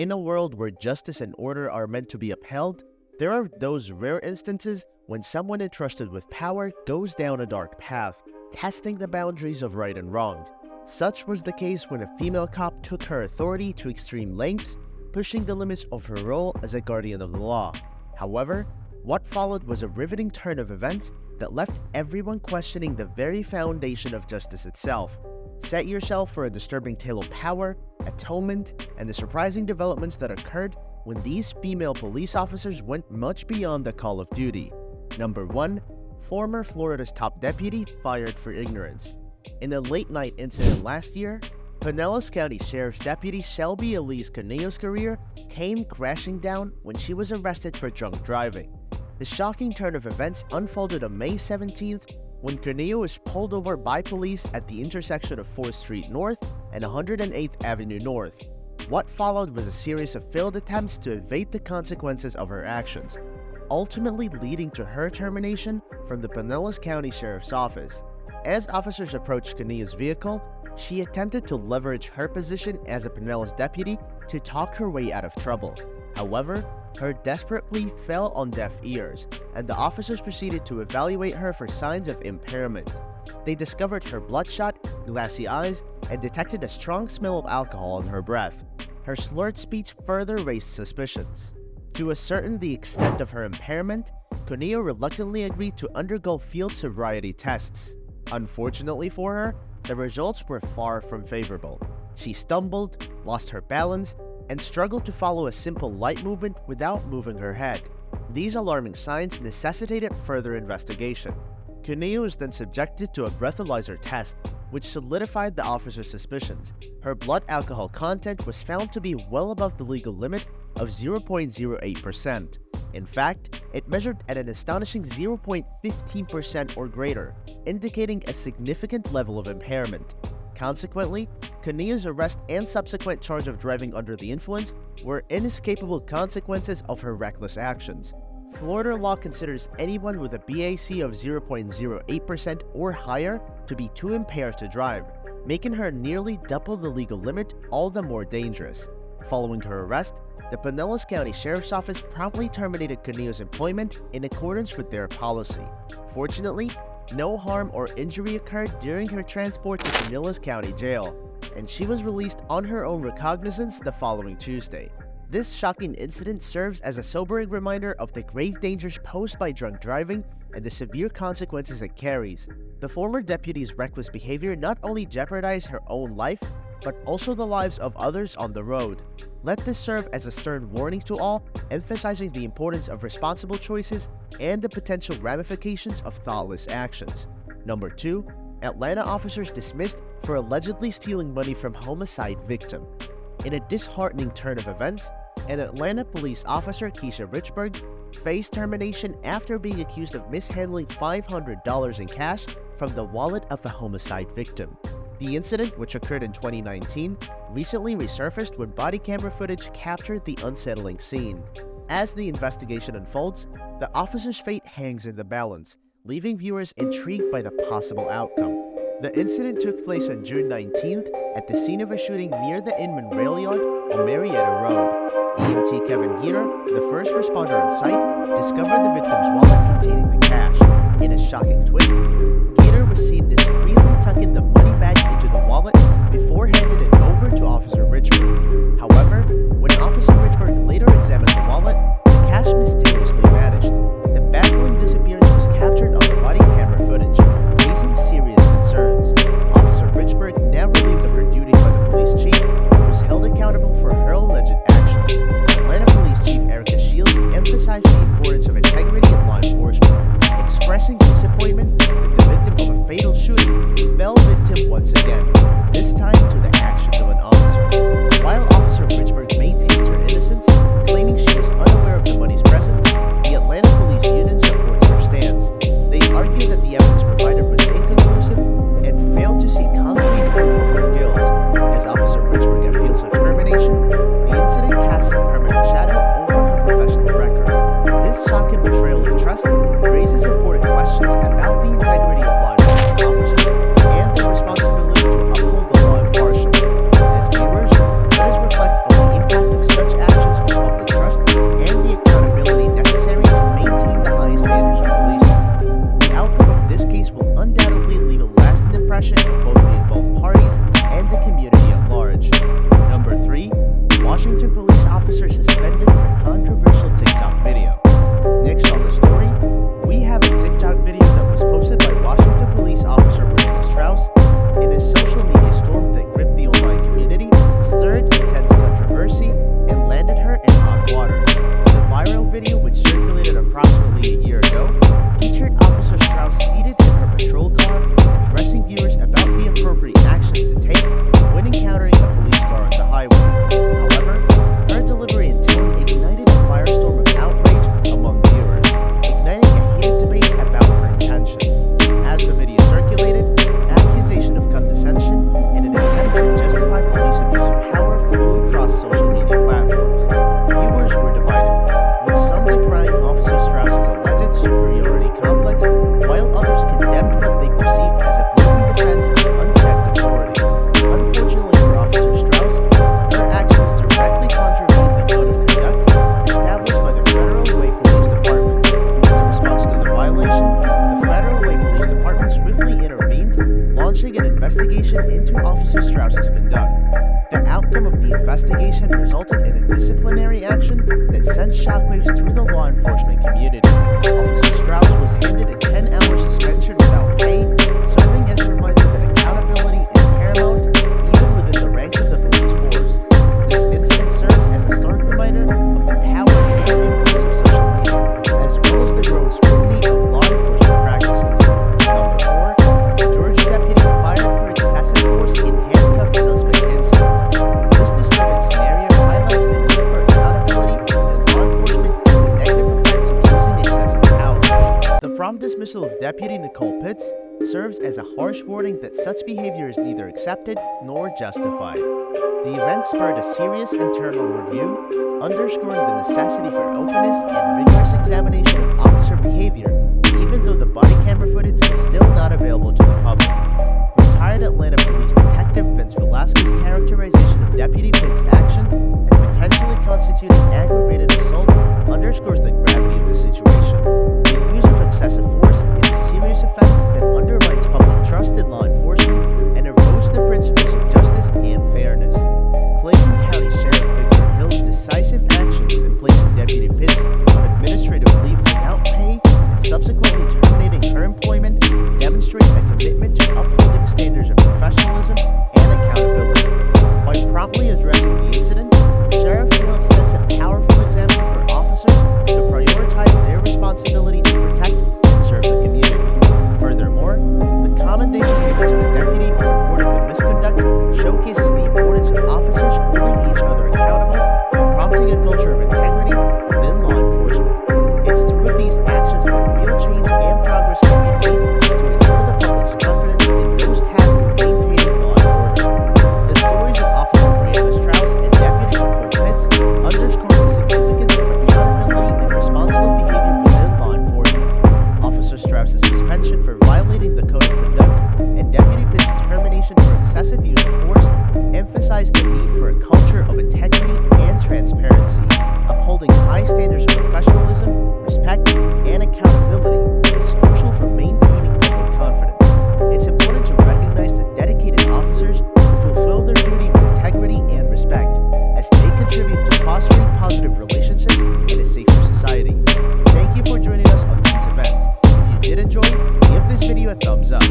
In a world where justice and order are meant to be upheld, there are those rare instances when someone entrusted with power goes down a dark path, testing the boundaries of right and wrong. Such was the case when a female cop took her authority to extreme lengths, pushing the limits of her role as a guardian of the law. However, what followed was a riveting turn of events that left everyone questioning the very foundation of justice itself. Set yourself for a disturbing tale of power, atonement, and the surprising developments that occurred when these female police officers went much beyond the call of duty. Number 1. Former Florida's top deputy fired for ignorance. In a late-night incident last year, Pinellas County Sheriff's Deputy Shelby Elise Coniglio's career came crashing down when she was arrested for drunk driving. The shocking turn of events unfolded on May 17th when Coniglio was pulled over by police at the intersection of 4th Street North and 108th Avenue North. What followed was a series of failed attempts to evade the consequences of her actions, ultimately leading to her termination from the Pinellas County Sheriff's Office. As officers approached Coniglio's vehicle, she attempted to leverage her position as a Pinellas deputy to talk her way out of trouble. However, her desperate plea fell on deaf ears, and the officers proceeded to evaluate her for signs of impairment. They discovered her bloodshot, glassy eyes, and detected a strong smell of alcohol in her breath. Her slurred speech further raised suspicions. To ascertain the extent of her impairment, Coniglio reluctantly agreed to undergo field sobriety tests. Unfortunately for her, the results were far from favorable. She stumbled, lost her balance, and struggled to follow a simple light movement without moving her head. These alarming signs necessitated further investigation. Coniglio was then subjected to a breathalyzer test, which solidified the officer's suspicions. Her blood alcohol content was found to be well above the legal limit of 0.08%. In fact, it measured at an astonishing 0.15% or greater, indicating a significant level of impairment. Consequently, Coniglio's arrest and subsequent charge of driving under the influence were inescapable consequences of her reckless actions. Florida law considers anyone with a BAC of 0.08% or higher to be too impaired to drive, making her nearly double the legal limit, all the more dangerous. Following her arrest, the Pinellas County Sheriff's Office promptly terminated Coniglio's employment in accordance with their policy. Fortunately, no harm or injury occurred during her transport to Pinellas County Jail, and she was released on her own recognizance the following Tuesday. This shocking incident serves as a sobering reminder of the grave dangers posed by drunk driving and the severe consequences it carries. The former deputy's reckless behavior not only jeopardized her own life, but also the lives of others on the road. Let this serve as a stern warning to all, emphasizing the importance of responsible choices and the potential ramifications of thoughtless actions. Number 2. Atlanta officers dismissed for allegedly stealing money from homicide victim. In a disheartening turn of events, an Atlanta police officer, Keisha Richburg, faced termination after being accused of mishandling $500 in cash from the wallet of a homicide victim. The incident, which occurred in 2019, recently resurfaced when body camera footage captured the unsettling scene. As the investigation unfolds, the officer's fate hangs in the balance, leaving viewers intrigued by the possible outcome. The incident took place on June 19th at the scene of a shooting near the Inman Rail Yard on Marietta Road. EMT Kevin Geeter, the first responder on site, discovered the victim's wallet containing the cash. In a shocking twist, Geeter was seen discreetly tucking the money bag into the wallet before handing it over to Officer Richburg. However, when Officer Richburg later examined the wallet, the cash mysteriously vanished. The baffling disappearance was captured on the body camera footage, raising serious concerns. Officer Richburg, now relieved of her duties by the police chief, was held accountable for her alleged actions. Atlanta Police Chief Erica Shields emphasized the importance of integrity in law enforcement, expressing disappointment that the victim of a fatal shooting fell victim once again, this time to the actions of an officer. While Officer Richburg maintains her innocence, claiming she was unaware of the money's presence, the Atlanta Police Union supports her stance. They argue that the evidence provided was inconclusive and failed to see concrete proof of her guilt. As Officer Richburg appeals for termination, the incident casts a permanent shadow over her professional record. This shocking betrayal of trust raises important questions about the resulted in a disciplinary action that sent shockwaves through the law enforcement community. Officer Strauss was handed a 10-hour suspension without pay, serving as a reminder that accountability is paramount even within the ranks of the police force. This incident serves as a stark reminder of the power and influence of social media, as well as the growing scrutiny of law enforcement practices. Number 4. Georgia deputy fired for excessive force in handcuffed suspect incident. This disturbing scenario highlights the need for accountability and law enforcement and the negative effects of using excessive power. The prompt dismissal of Deputy Nicole Pitts serves as a harsh warning that such behavior is neither accepted nor justified. The event spurred a serious internal review, underscoring the necessity for openness and rigorous examination of officer behavior, even though the body camera footage is still not available to the public. Retired Atlanta Police Detective Vince Velasquez's characterization of Deputy Pitt's actions as potentially constituting aggravated assault underscores the gravity of the situation. The use of excessive force is a serious offense that undermines public trust in law enforcement and erodes the principles of justice and fairness. Clayton County Sheriff Victor Hill's decisive actions in placing Deputy Pitts on administrative leave without pay and subsequently terminating her employment demonstrate a commitment to upholding standards of professionalism and accountability. By promptly addressing the incident, Sheriff Hill sets a powerful example for officers to prioritize their responsibility to protect and serve the community. Furthermore, the commendation given to the deputy who reported the misconduct showcases the importance of officers holding each other accountable and prompting a culture of integrity within law enforcement. It's through these actions that real change and progress can be made to ensure the public's confidence in those tasked with maintaining law and order. The stories of Officer Brianna Strauss and Deputy Nicole Pitts underscore the significance of accountability and responsible behavior within law enforcement. Officer Strauss's suspension for violating the code of conduct and Deputy Pitts' termination for excessive use of force emphasize the need for a culture of integrity and transparency. Upholding high standards of professionalism, respect, and accountability is crucial for maintaining public confidence. It's important to recognize the dedicated officers who fulfill their duty with integrity and respect, as they contribute to fostering positive relationships and a safer society. Thank you for joining us on these events. If you did enjoy, give this video a thumbs up.